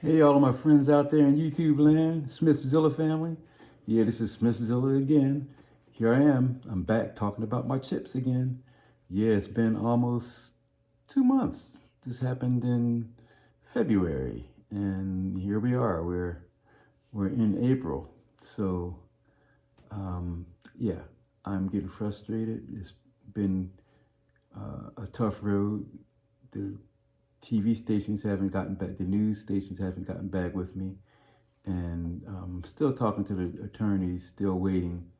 Hey, all of my friends out there in YouTube land, Smithzilla family. Yeah, this is Smithzilla again. Here I am. I'm back talking about my chips again. Yeah, it's been almost 2 months. This happened in February, and here we are. We're in April. So, um, yeah, I'm getting frustrated. It's been a tough road. The TV stations haven't gotten back. The news stations haven't gotten back with me. And still talking to the attorneys, still waiting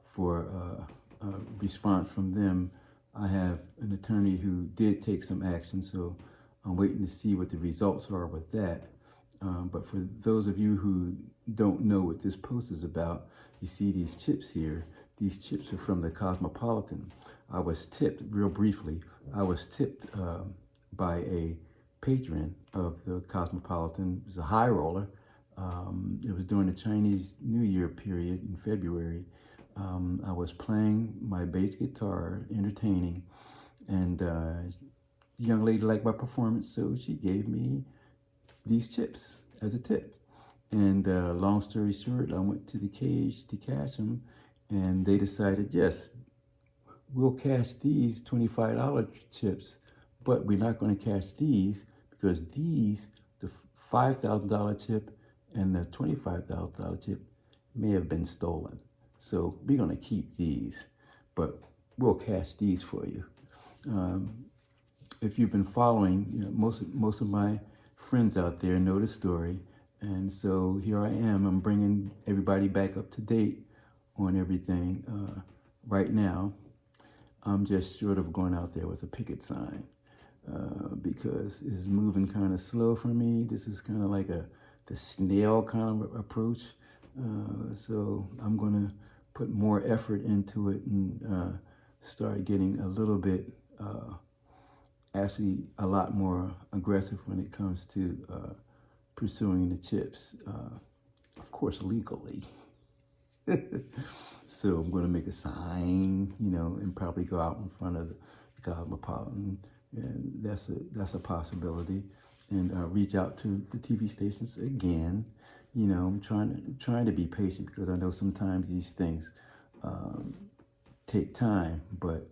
for a response from them. I have an attorney who did take some action, so I'm waiting to see what the results are with that. But for those of you who don't know what this post is about, you see these chips here. These chips are from the Cosmopolitan. I was tipped, real briefly, I was tipped by a patron of the Cosmopolitan. It was a high roller. It was during the Chinese New Year period in February. I was playing my bass guitar, entertaining, and the young lady liked my performance, so she gave me these chips as a tip. And long story short, I went to the cage to cash them, and they decided, yes, we'll cash these $25 chips, but we're not going to cash these because these, the $5,000 chip and the $25,000 chip, may have been stolen. So we're going to keep these, but we'll cash these for you. If you've been following, most of my friends out there know the story, and so here I am. I'm bringing everybody back up to date on everything right now. I'm just short of going out there with a picket sign because it's moving kind of slow for me. This is kind of like the snail kind of approach. So I'm going to put more effort into it and start getting a little bit, actually a lot more aggressive when it comes to pursuing the chips, of course, legally. So I'm going to make a sign, and probably go out in front of the Cosmopolitan, and that's a possibility. And reach out to the TV stations again. I'm trying to be patient because I know sometimes these things take time. But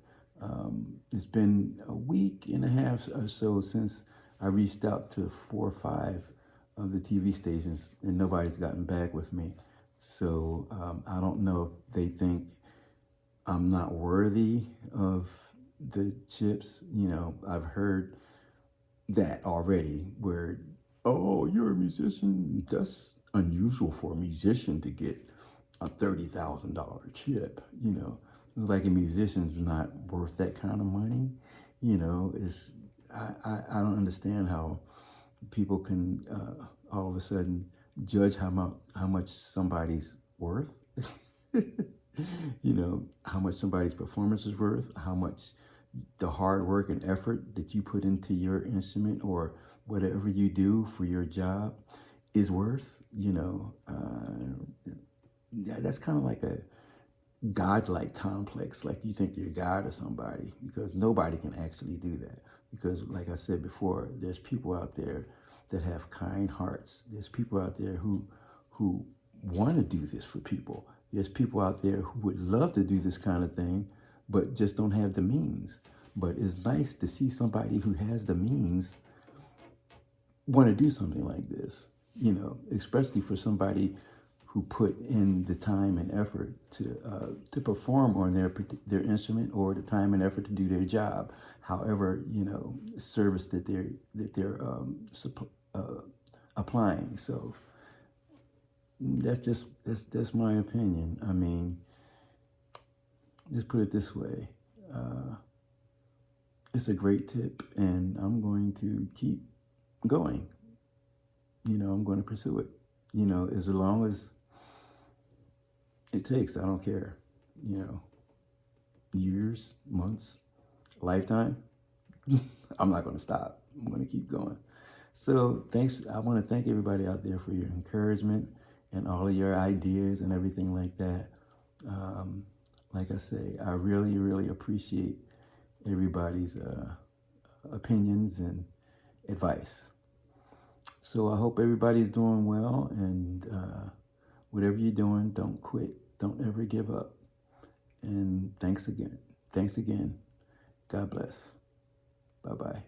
it's been a week and a half or so since I reached out to 4 or 5 of the TV stations, and nobody's gotten back with me. So I don't know if they think I'm not worthy of the chips. I've heard that already where, oh, you're a musician. That's unusual for a musician to get a $30,000 chip. It's like a musician's not worth that kind of money. It's I don't understand how people can all of a sudden judge how much somebody's worth. How much somebody's performance is worth, how much the hard work and effort that you put into your instrument or whatever you do for your job is worth. That's kind of like a godlike complex, like you think you're God or somebody, because nobody can actually do that. Because, like I said before, there's people out there that have kind hearts. There's people out there who want to do this for people. There's people out there who would love to do this kind of thing, but just don't have the means. But it's nice to see somebody who has the means want to do something like this, especially for somebody who put in the time and effort to perform on their instrument, or the time and effort to do their job, however service that they're applying. So that's my opinion. I mean, let's put it this way: it's a great tip, and I'm going to keep going. I'm going to pursue it. As long as it takes, I don't care. Years, months, lifetime. I'm not going to stop. I'm going to keep going. So thanks. I want to thank everybody out there for your encouragement and all of your ideas and everything like that. Like I say, I really, really appreciate everybody's opinions and advice. So I hope everybody's doing well, and whatever you're doing, don't quit. Don't ever give up. And thanks again. Thanks again. God bless. Bye-bye.